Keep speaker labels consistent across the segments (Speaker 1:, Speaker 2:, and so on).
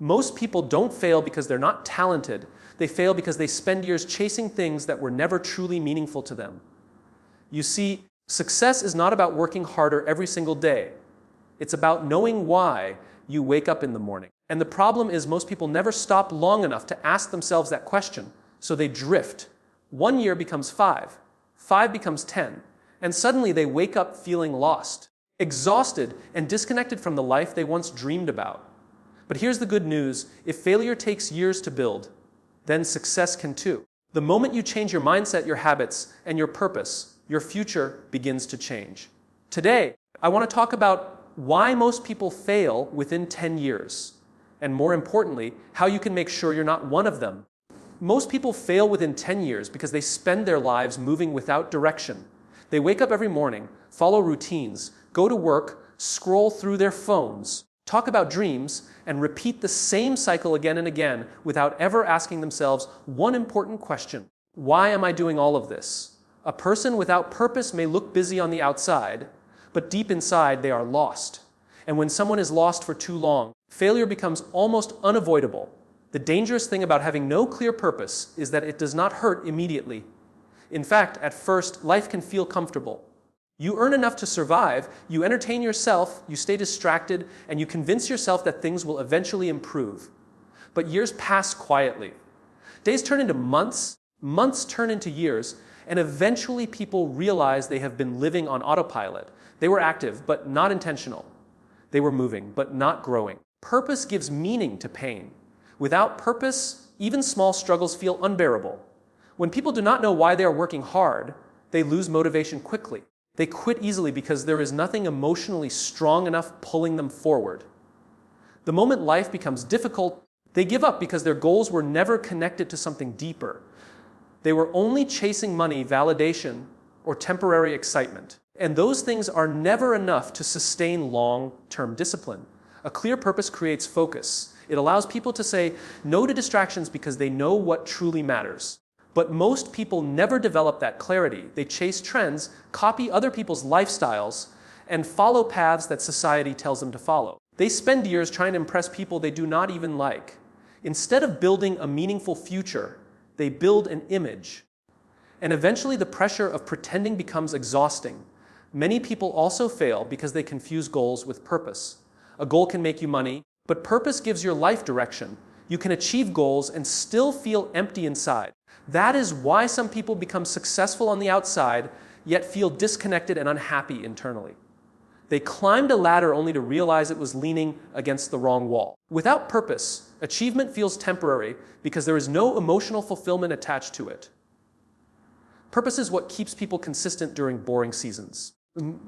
Speaker 1: Most people don't fail because they're not talented. They fail because they spend years chasing things that were never truly meaningful to them. You see, success is not about working harder every single day. It's about knowing why you wake up in the morning. And the problem is most people never stop long enough to ask themselves that question, so they drift. 1 year becomes 5, 5 becomes 10, and suddenly they wake up feeling lost, exhausted, and disconnected from the life they once dreamed about. But here's the good news: if failure takes years to build, then success can too. The moment you change your mindset, your habits, and your purpose, your future begins to change. Today, I want to talk about why most people fail within 10 years, and more importantly, how you can make sure you're not one of them. Most people fail within 10 years because they spend their lives moving without direction. They wake up every morning, follow routines, go to work, scroll through their phones, talk about dreams, and repeat the same cycle again and again without ever asking themselves one important question: why am I doing all of this? A person without purpose may look busy on the outside, but deep inside they are lost. And when someone is lost for too long, failure becomes almost unavoidable. The dangerous thing about having no clear purpose is that it does not hurt immediately. In fact, at first, life can feel comfortable. You earn enough to survive, you entertain yourself, you stay distracted, and you convince yourself that things will eventually improve. But years pass quietly. Days turn into months, months turn into years, and eventually people realize they have been living on autopilot. They were active, but not intentional. They were moving, but not growing. Purpose gives meaning to pain. Without purpose, even small struggles feel unbearable. When people do not know why they are working hard, they lose motivation quickly. They quit easily because there is nothing emotionally strong enough pulling them forward. The moment life becomes difficult, they give up because their goals were never connected to something deeper. They were only chasing money, validation, or temporary excitement. And those things are never enough to sustain long-term discipline. A clear purpose creates focus. It allows people to say no to distractions because they know what truly matters. But most people never develop that clarity. They chase trends, copy other people's lifestyles, and follow paths that society tells them to follow. They spend years trying to impress people they do not even like. Instead of building a meaningful future, they build an image. And eventually the pressure of pretending becomes exhausting. Many people also fail because they confuse goals with purpose. A goal can make you money, but purpose gives your life direction. You can achieve goals and still feel empty inside. That is why some people become successful on the outside, yet feel disconnected and unhappy internally. They climbed a ladder only to realize it was leaning against the wrong wall. Without purpose, achievement feels temporary because there is no emotional fulfillment attached to it. Purpose is what keeps people consistent during boring seasons.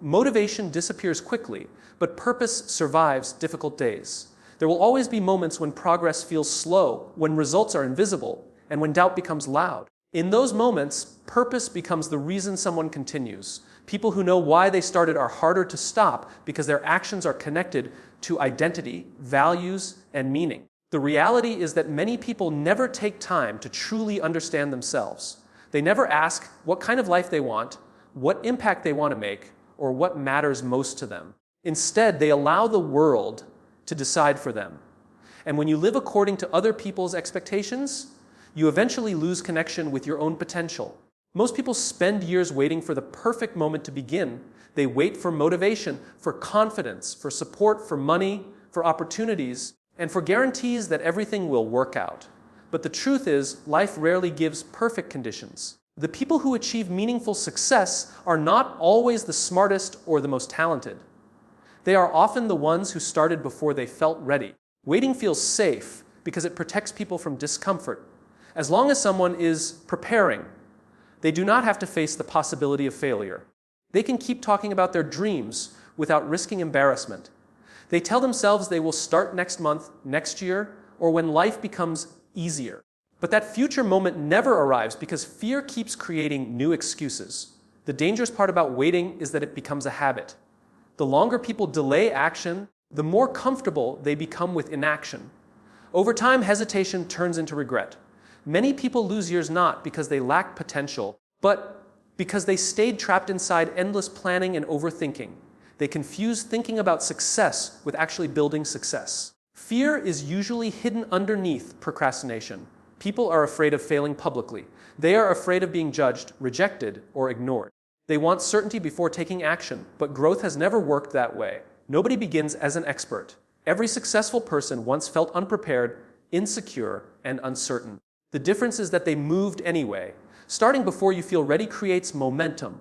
Speaker 1: Motivation disappears quickly, but purpose survives difficult days. There will always be moments when progress feels slow, when results are invisible, and when doubt becomes loud. In those moments, purpose becomes the reason someone continues. People who know why they started are harder to stop because their actions are connected to identity, values, and meaning. The reality is that many people never take time to truly understand themselves. They never ask what kind of life they want, what impact they want to make, or what matters most to them. Instead, they allow the world to decide for them. And when you live according to other people's expectations, you eventually lose connection with your own potential. Most people spend years waiting for the perfect moment to begin. They wait for motivation, for confidence, for support, for money, for opportunities, and for guarantees that everything will work out. But the truth is, life rarely gives perfect conditions. The people who achieve meaningful success are not always the smartest or the most talented. They are often the ones who started before they felt ready. Waiting feels safe because it protects people from discomfort. As long as someone is preparing, they do not have to face the possibility of failure. They can keep talking about their dreams without risking embarrassment. They tell themselves they will start next month, next year, or when life becomes easier. But that future moment never arrives because fear keeps creating new excuses. The dangerous part about waiting is that it becomes a habit. The longer people delay action, the more comfortable they become with inaction. Over time, hesitation turns into regret. Many people lose years not because they lack potential, but because they stayed trapped inside endless planning and overthinking. They confuse thinking about success with actually building success. Fear is usually hidden underneath procrastination. People are afraid of failing publicly. They are afraid of being judged, rejected, or ignored. They want certainty before taking action, but growth has never worked that way. Nobody begins as an expert. Every successful person once felt unprepared, insecure, and uncertain. The difference is that they moved anyway. Starting before you feel ready creates momentum.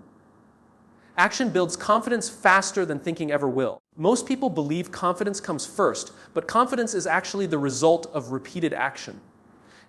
Speaker 1: Action builds confidence faster than thinking ever will. Most people believe confidence comes first, but confidence is actually the result of repeated action.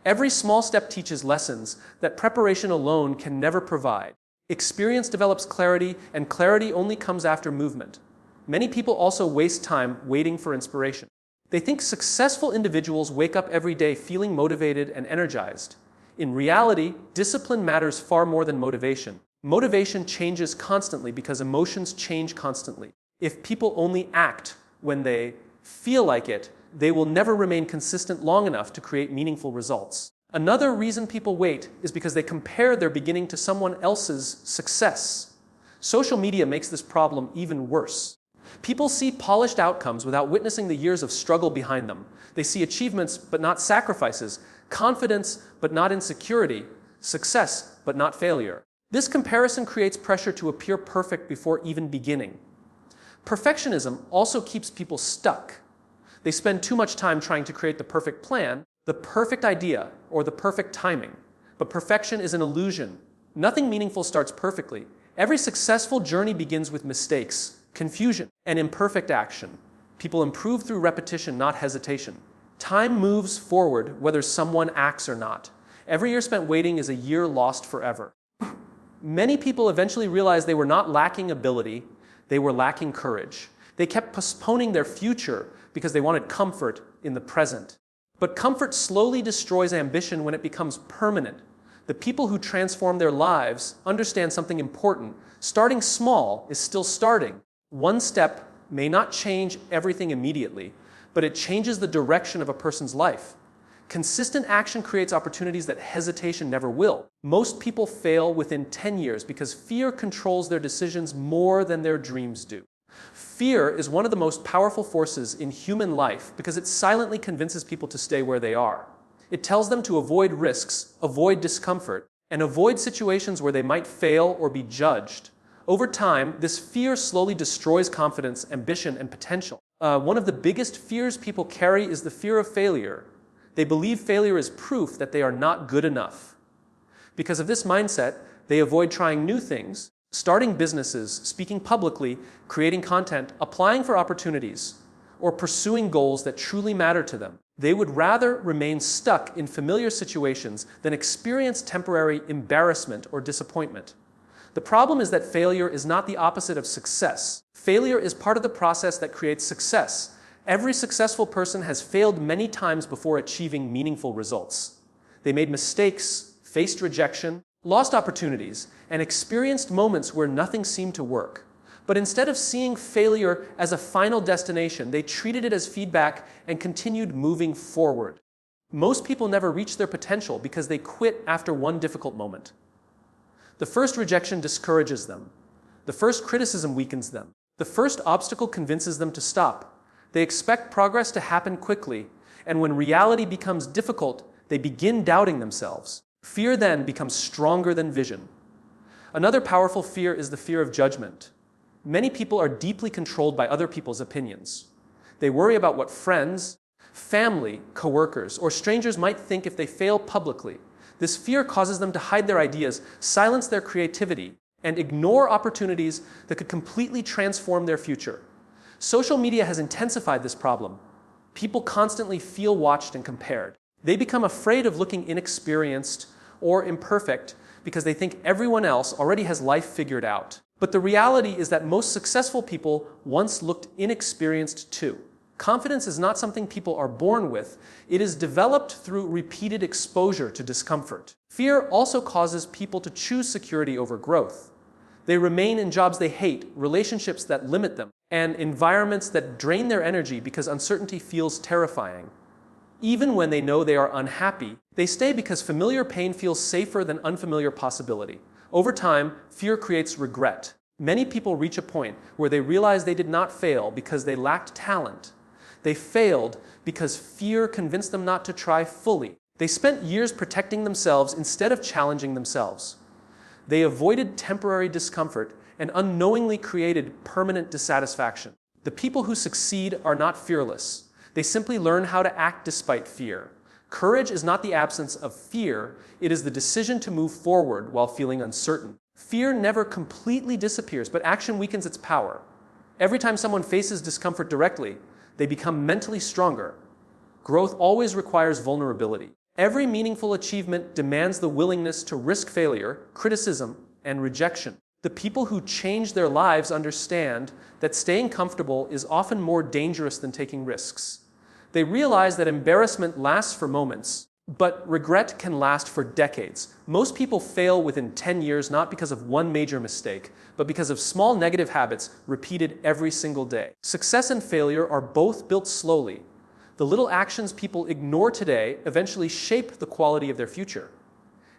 Speaker 1: Every small step teaches lessons that preparation alone can never provide. Experience develops clarity, and clarity only comes after movement. Many people also waste time waiting for inspiration. They think successful individuals wake up every day feeling motivated and energized. In reality, discipline matters far more than motivation. Motivation changes constantly because emotions change constantly. If people only act when they feel like it, they will never remain consistent long enough to create meaningful results. Another reason people wait is because they compare their beginning to someone else's success. Social media makes this problem even worse. People see polished outcomes without witnessing the years of struggle behind them. They see achievements but not sacrifices, confidence but not insecurity, success but not failure. This comparison creates pressure to appear perfect before even beginning. Perfectionism also keeps people stuck. They spend too much time trying to create the perfect plan, the perfect idea, or the perfect timing. But perfection is an illusion. Nothing meaningful starts perfectly. Every successful journey begins with mistakes, confusion, and imperfect action. People improve through repetition, not hesitation. Time moves forward whether someone acts or not. Every year spent waiting is a year lost forever. Many people eventually realized they were not lacking ability, they were lacking courage. They kept postponing their future because they wanted comfort in the present. But comfort slowly destroys ambition when it becomes permanent. The people who transform their lives understand something important. Starting small is still starting. One step may not change everything immediately, but it changes the direction of a person's life. Consistent action creates opportunities that hesitation never will. Most people fail within 10 years because fear controls their decisions more than their dreams do. Fear is one of the most powerful forces in human life because it silently convinces people to stay where they are. It tells them to avoid risks, avoid discomfort, and avoid situations where they might fail or be judged. Over time, this fear slowly destroys confidence, ambition, and potential. One of the biggest fears people carry is the fear of failure. They believe failure is proof that they are not good enough. Because of this mindset, they avoid trying new things, starting businesses, speaking publicly, creating content, applying for opportunities, or pursuing goals that truly matter to them. They would rather remain stuck in familiar situations than experience temporary embarrassment or disappointment. The problem is that failure is not the opposite of success. Failure is part of the process that creates success. Every successful person has failed many times before achieving meaningful results. They made mistakes, faced rejection, lost opportunities, and experienced moments where nothing seemed to work. But instead of seeing failure as a final destination, they treated it as feedback and continued moving forward. Most people never reach their potential because they quit after one difficult moment. The first rejection discourages them. The first criticism weakens them. The first obstacle convinces them to stop. They expect progress to happen quickly, and when reality becomes difficult, they begin doubting themselves. Fear then becomes stronger than vision. Another powerful fear is the fear of judgment. Many people are deeply controlled by other people's opinions. They worry about what friends, family, coworkers, or strangers might think if they fail publicly. This fear causes them to hide their ideas, silence their creativity, and ignore opportunities that could completely transform their future. Social media has intensified this problem. People constantly feel watched and compared. They become afraid of looking inexperienced or imperfect because they think everyone else already has life figured out. But the reality is that most successful people once looked inexperienced too. Confidence is not something people are born with. It is developed through repeated exposure to discomfort. Fear also causes people to choose security over growth. They remain in jobs they hate, relationships that limit them, and environments that drain their energy because uncertainty feels terrifying. Even when they know they are unhappy, they stay because familiar pain feels safer than unfamiliar possibility. Over time, fear creates regret. Many people reach a point where they realize they did not fail because they lacked talent. They failed because fear convinced them not to try fully. They spent years protecting themselves instead of challenging themselves. They avoided temporary discomfort and unknowingly created permanent dissatisfaction. The people who succeed are not fearless. They simply learn how to act despite fear. Courage is not the absence of fear, it is the decision to move forward while feeling uncertain. Fear never completely disappears, but action weakens its power. Every time someone faces discomfort directly, they become mentally stronger. Growth always requires vulnerability. Every meaningful achievement demands the willingness to risk failure, criticism, and rejection. The people who change their lives understand that staying comfortable is often more dangerous than taking risks. They realize that embarrassment lasts for moments, but regret can last for decades. Most people fail within 10 years not because of one major mistake, but because of small negative habits repeated every single day. Success and failure are both built slowly. The little actions people ignore today eventually shape the quality of their future.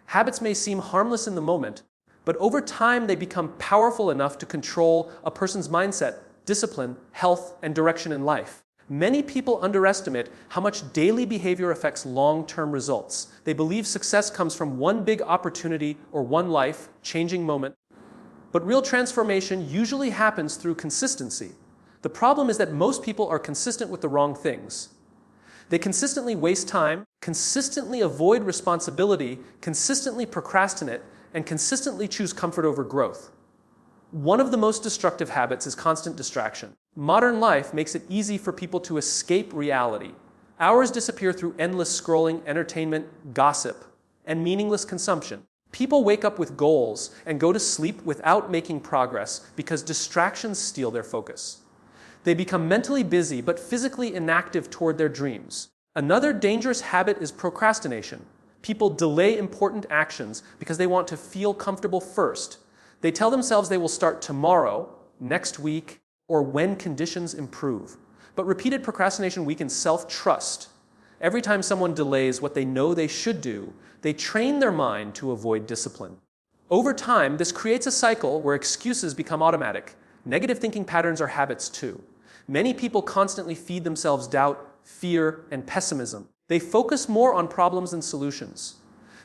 Speaker 1: Habits may seem harmless in the moment, but over time they become powerful enough to control a person's mindset, discipline, health, and direction in life. Many people underestimate how much daily behavior affects long-term results. They believe success comes from one big opportunity or one life-changing moment. But real transformation usually happens through consistency. The problem is that most people are consistent with the wrong things. They consistently waste time, consistently avoid responsibility, consistently procrastinate, and consistently choose comfort over growth. One of the most destructive habits is constant distraction. Modern life makes it easy for people to escape reality. Hours disappear through endless scrolling, entertainment, gossip, and meaningless consumption. People wake up with goals and go to sleep without making progress because distractions steal their focus. They become mentally busy but physically inactive toward their dreams. Another dangerous habit is procrastination. People delay important actions because they want to feel comfortable first. They tell themselves they will start tomorrow, next week, or when conditions improve. But repeated procrastination weakens self-trust. Every time someone delays what they know they should do, they train their mind to avoid discipline. Over time, this creates a cycle where excuses become automatic. Negative thinking patterns are habits too. Many people constantly feed themselves doubt, fear, and pessimism. They focus more on problems than solutions.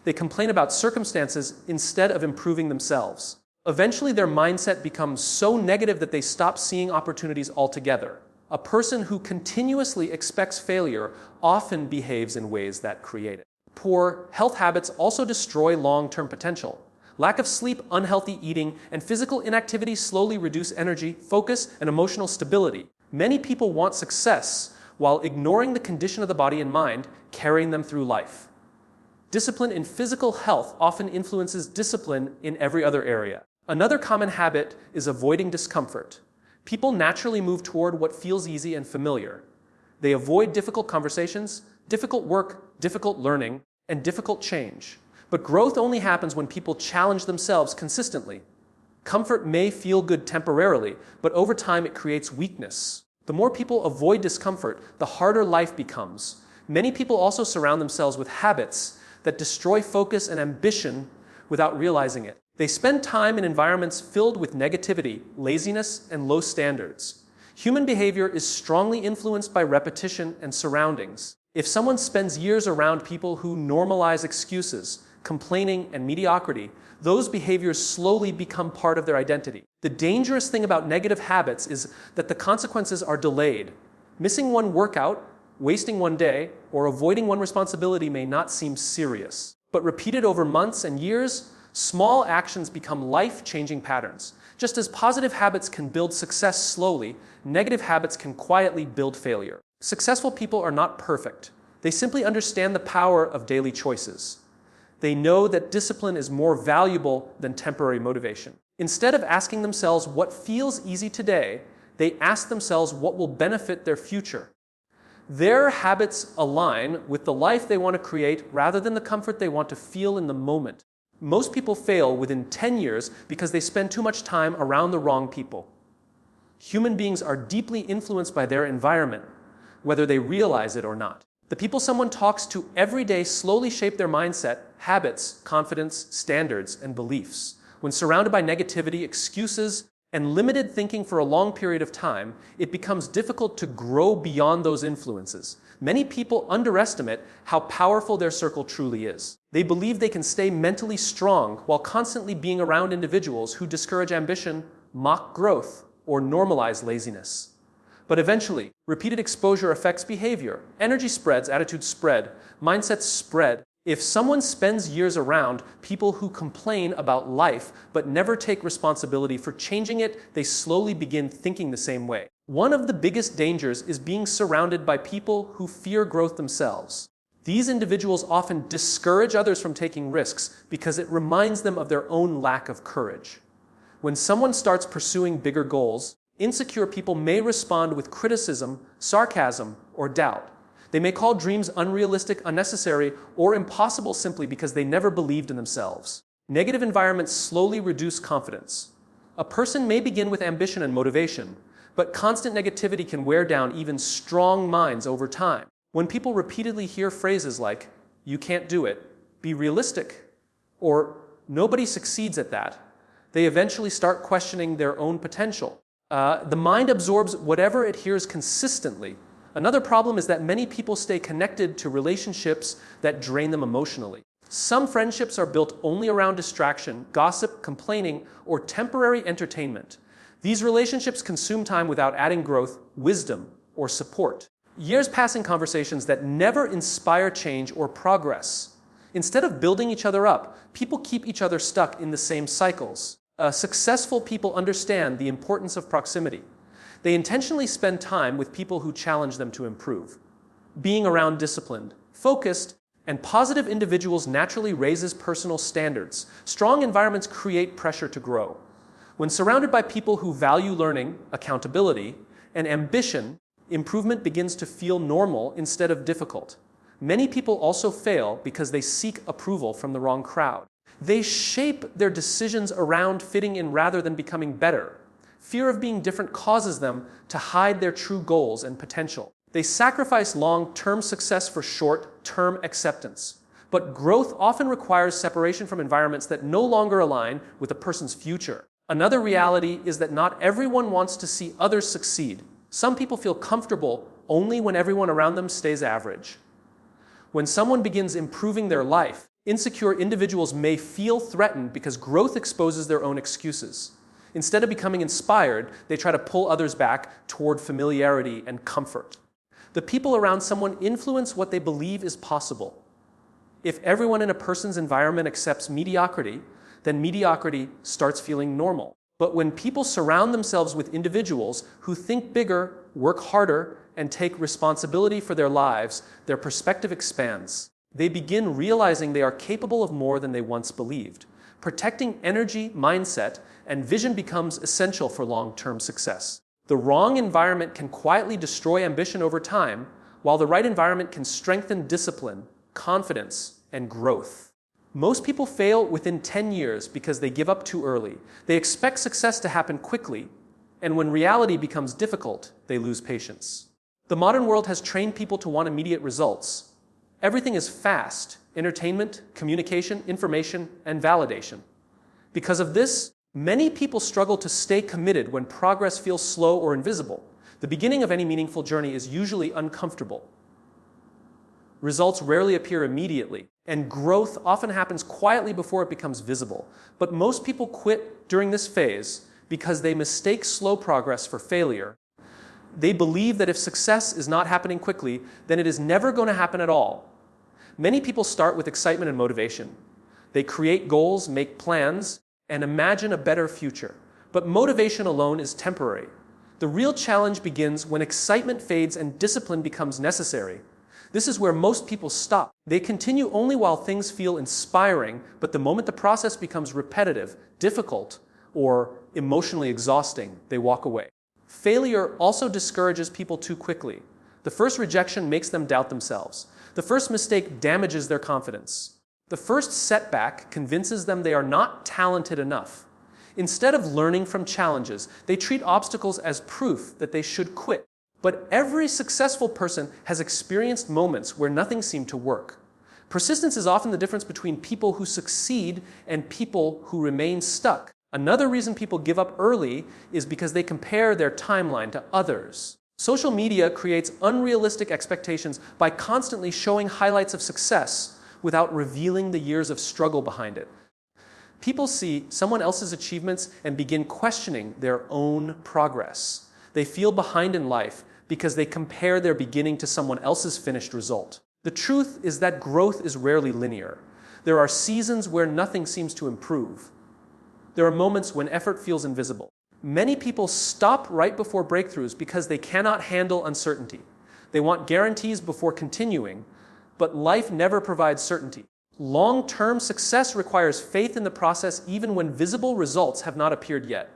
Speaker 1: They complain about circumstances instead of improving themselves. Eventually, their mindset becomes so negative that they stop seeing opportunities altogether. A person who continuously expects failure often behaves in ways that create it. Poor health habits also destroy long-term potential. Lack of sleep, unhealthy eating, and physical inactivity slowly reduce energy, focus, and emotional stability. Many people want success while ignoring the condition of the body and mind, carrying them through life. Discipline in physical health often influences discipline in every other area. Another common habit is avoiding discomfort. People naturally move toward what feels easy and familiar. They avoid difficult conversations, difficult work, difficult learning, and difficult change. But growth only happens when people challenge themselves consistently. Comfort may feel good temporarily, but over time it creates weakness. The more people avoid discomfort, the harder life becomes. Many people also surround themselves with habits that destroy focus and ambition without realizing it. They spend time in environments filled with negativity, laziness, and low standards. Human behavior is strongly influenced by repetition and surroundings. If someone spends years around people who normalize excuses, complaining, and mediocrity, those behaviors slowly become part of their identity. The dangerous thing about negative habits is that the consequences are delayed. Missing one workout, wasting one day, or avoiding one responsibility may not seem serious. But repeated over months and years, small actions become life-changing patterns. Just as positive habits can build success slowly, negative habits can quietly build failure. Successful people are not perfect. They simply understand the power of daily choices. They know that discipline is more valuable than temporary motivation. Instead of asking themselves what feels easy today, they ask themselves what will benefit their future. Their habits align with the life they want to create rather than the comfort they want to feel in the moment. Most people fail within 10 years because they spend too much time around the wrong people. Human beings are deeply influenced by their environment, whether they realize it or not. The people someone talks to every day slowly shape their mindset, habits, confidence, standards, and beliefs. When surrounded by negativity, excuses, and limited thinking for a long period of time, it becomes difficult to grow beyond those influences. Many people underestimate how powerful their circle truly is. They believe they can stay mentally strong while constantly being around individuals who discourage ambition, mock growth, or normalize laziness. But eventually, repeated exposure affects behavior. Energy spreads, attitudes spread, mindsets spread. If someone spends years around people who complain about life but never take responsibility for changing it, they slowly begin thinking the same way. One of the biggest dangers is being surrounded by people who fear growth themselves. These individuals often discourage others from taking risks because it reminds them of their own lack of courage. When someone starts pursuing bigger goals, insecure people may respond with criticism, sarcasm, or doubt. They may call dreams unrealistic, unnecessary, or impossible simply because they never believed in themselves. Negative environments slowly reduce confidence. A person may begin with ambition and motivation, but constant negativity can wear down even strong minds over time. When people repeatedly hear phrases like, "You can't do it," "Be realistic," or "Nobody succeeds at that," they eventually start questioning their own potential. The mind absorbs whatever it hears consistently. Another problem is that many people stay connected to relationships that drain them emotionally. Some friendships are built only around distraction, gossip, complaining, or temporary entertainment. These relationships consume time without adding growth, wisdom, or support. Years pass in conversations that never inspire change or progress. Instead of building each other up, people keep each other stuck in the same cycles. Successful people understand the importance of proximity. They intentionally spend time with people who challenge them to improve. Being around disciplined, focused, and positive individuals naturally raises personal standards. Strong environments create pressure to grow. When surrounded by people who value learning, accountability, and ambition, improvement begins to feel normal instead of difficult. Many people also fail because they seek approval from the wrong crowd. They shape their decisions around fitting in rather than becoming better. Fear of being different causes them to hide their true goals and potential. They sacrifice long-term success for short-term acceptance. But growth often requires separation from environments that no longer align with a person's future. Another reality is that not everyone wants to see others succeed. Some people feel comfortable only when everyone around them stays average. When someone begins improving their life, insecure individuals may feel threatened because growth exposes their own excuses. Instead of becoming inspired, they try to pull others back toward familiarity and comfort. The people around someone influence what they believe is possible. If everyone in a person's environment accepts mediocrity, then mediocrity starts feeling normal. But when people surround themselves with individuals who think bigger, work harder, and take responsibility for their lives, their perspective expands. They begin realizing they are capable of more than they once believed. Protecting energy, mindset, and vision becomes essential for long-term success. The wrong environment can quietly destroy ambition over time, while the right environment can strengthen discipline, confidence, and growth. Most people fail within 10 years because they give up too early. They expect success to happen quickly, and when reality becomes difficult, they lose patience. The modern world has trained people to want immediate results. Everything is fast: entertainment, communication, information, and validation. Because of this, many people struggle to stay committed when progress feels slow or invisible. The beginning of any meaningful journey is usually uncomfortable. Results rarely appear immediately, and growth often happens quietly before it becomes visible. But most people quit during this phase because they mistake slow progress for failure. They believe that if success is not happening quickly, then it is never going to happen at all. Many people start with excitement and motivation. They create goals, make plans, and imagine a better future. But motivation alone is temporary. The real challenge begins when excitement fades and discipline becomes necessary. This is where most people stop. They continue only while things feel inspiring, but the moment the process becomes repetitive, difficult, or emotionally exhausting, they walk away. Failure also discourages people too quickly. The first rejection makes them doubt themselves. The first mistake damages their confidence. The first setback convinces them they are not talented enough. Instead of learning from challenges, they treat obstacles as proof that they should quit. But every successful person has experienced moments where nothing seemed to work. Persistence is often the difference between people who succeed and people who remain stuck. Another reason people give up early is because they compare their timeline to others. Social media creates unrealistic expectations by constantly showing highlights of success without revealing the years of struggle behind it. People see someone else's achievements and begin questioning their own progress. They feel behind in life because they compare their beginning to someone else's finished result. The truth is that growth is rarely linear. There are seasons where nothing seems to improve. There are moments when effort feels invisible. Many people stop right before breakthroughs because they cannot handle uncertainty. They want guarantees before continuing, but life never provides certainty. Long-term success requires faith in the process even when visible results have not appeared yet.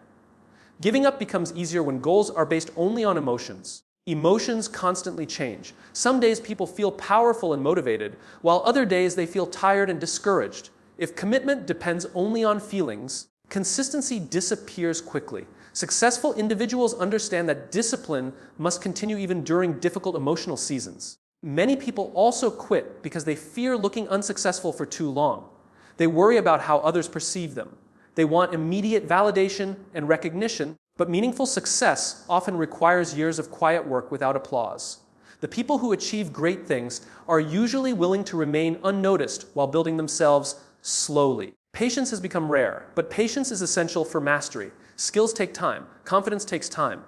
Speaker 1: Giving up becomes easier when goals are based only on emotions. Emotions constantly change. Some days people feel powerful and motivated, while other days they feel tired and discouraged. If commitment depends only on feelings, consistency disappears quickly. Successful individuals understand that discipline must continue even during difficult emotional seasons. Many people also quit because they fear looking unsuccessful for too long. They worry about how others perceive them. They want immediate validation and recognition, but meaningful success often requires years of quiet work without applause. The people who achieve great things are usually willing to remain unnoticed while building themselves slowly. Patience has become rare, but patience is essential for mastery. Skills take time. Confidence takes time.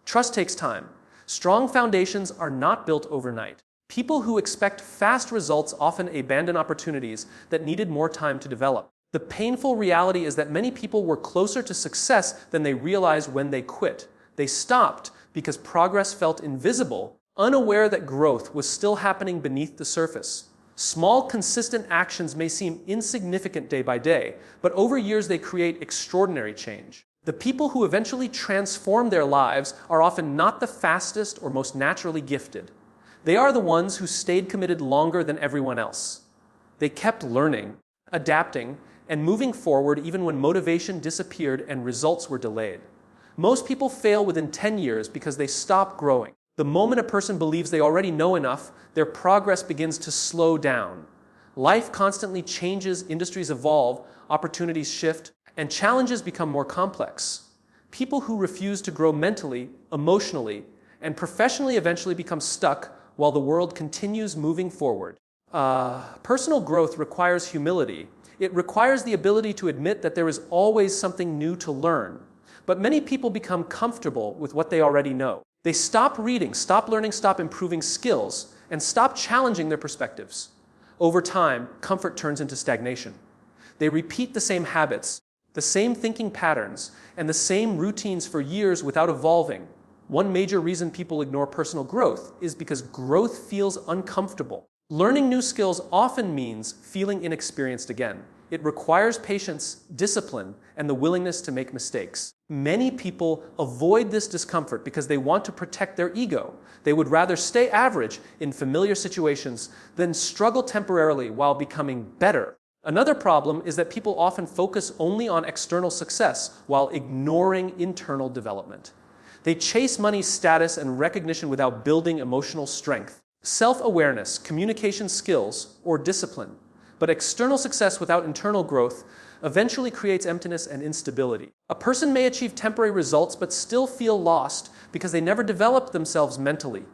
Speaker 1: Trust takes time. Strong foundations are not built overnight. People who expect fast results often abandon opportunities that needed more time to develop. The painful reality is that many people were closer to success than they realized when they quit. They stopped because progress felt invisible, unaware that growth was still happening beneath the surface. Small, consistent actions may seem insignificant day by day, but over years they create extraordinary change. The people who eventually transform their lives are often not the fastest or most naturally gifted. They are the ones who stayed committed longer than everyone else. They kept learning, adapting, and moving forward even when motivation disappeared and results were delayed. Most people fail within 10 years because they stop growing. The moment a person believes they already know enough, their progress begins to slow down. Life constantly changes, industries evolve, opportunities shift, and challenges become more complex. People who refuse to grow mentally, emotionally, and professionally eventually become stuck while the world continues moving forward. Personal growth requires humility. It requires the ability to admit that there is always something new to learn. But many people become comfortable with what they already know. They stop reading, stop learning, stop improving skills, and stop challenging their perspectives. Over time, comfort turns into stagnation. They repeat the same habits, the same thinking patterns, and the same routines for years without evolving. One major reason people ignore personal growth is because growth feels uncomfortable. Learning new skills often means feeling inexperienced again. It requires patience, discipline, and the willingness to make mistakes. Many people avoid this discomfort because they want to protect their ego. They would rather stay average in familiar situations than struggle temporarily while becoming better. Another problem is that people often focus only on external success while ignoring internal development. They chase money, status, and recognition without building emotional strength, self-awareness, communication skills, or discipline. But external success without internal growth eventually creates emptiness and instability. A person may achieve temporary results but still feel lost because they never developed themselves mentally.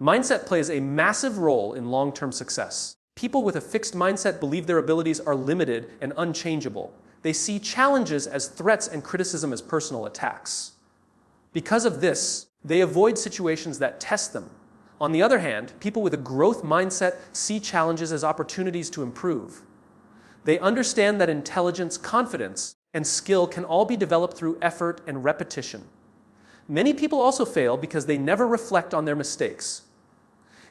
Speaker 1: Mindset plays a massive role in long-term success. People with a fixed mindset believe their abilities are limited and unchangeable. They see challenges as threats and criticism as personal attacks. Because of this, they avoid situations that test them. On the other hand, people with a growth mindset see challenges as opportunities to improve. They understand that intelligence, confidence, and skill can all be developed through effort and repetition. Many people also fail because they never reflect on their mistakes.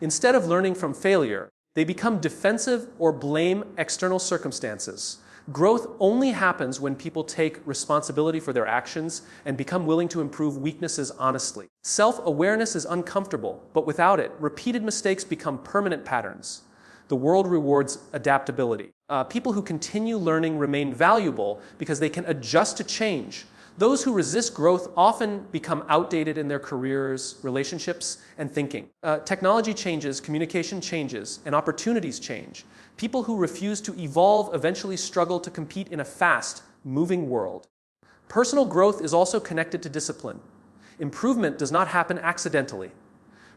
Speaker 1: Instead of learning from failure, they become defensive or blame external circumstances. Growth only happens when people take responsibility for their actions and become willing to improve weaknesses honestly. Self-awareness is uncomfortable, but without it, repeated mistakes become permanent patterns. The world rewards adaptability. People who continue learning remain valuable because they can adjust to change. Those who resist growth often become outdated in their careers, relationships, and thinking. Technology changes, communication changes, and opportunities change. People who refuse to evolve eventually struggle to compete in a fast, moving world. Personal growth is also connected to discipline. Improvement does not happen accidentally.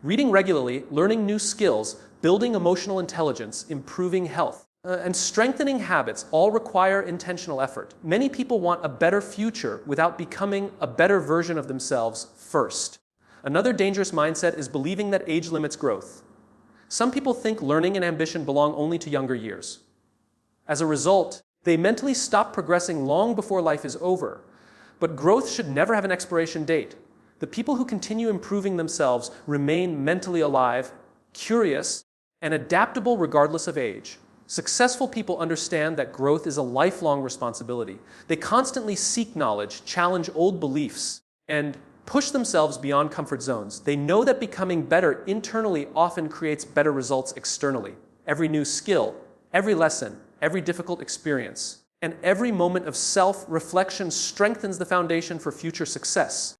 Speaker 1: Reading regularly, learning new skills, building emotional intelligence, improving health, and strengthening habits all require intentional effort. Many people want a better future without becoming a better version of themselves first. Another dangerous mindset is believing that age limits growth. Some people think learning and ambition belong only to younger years. As a result, they mentally stop progressing long before life is over. But growth should never have an expiration date. The people who continue improving themselves remain mentally alive, curious, and adaptable regardless of age. Successful people understand that growth is a lifelong responsibility. They constantly seek knowledge, challenge old beliefs, and push themselves beyond comfort zones. They know that becoming better internally often creates better results externally. Every new skill, every lesson, every difficult experience, and every moment of self-reflection strengthens the foundation for future success.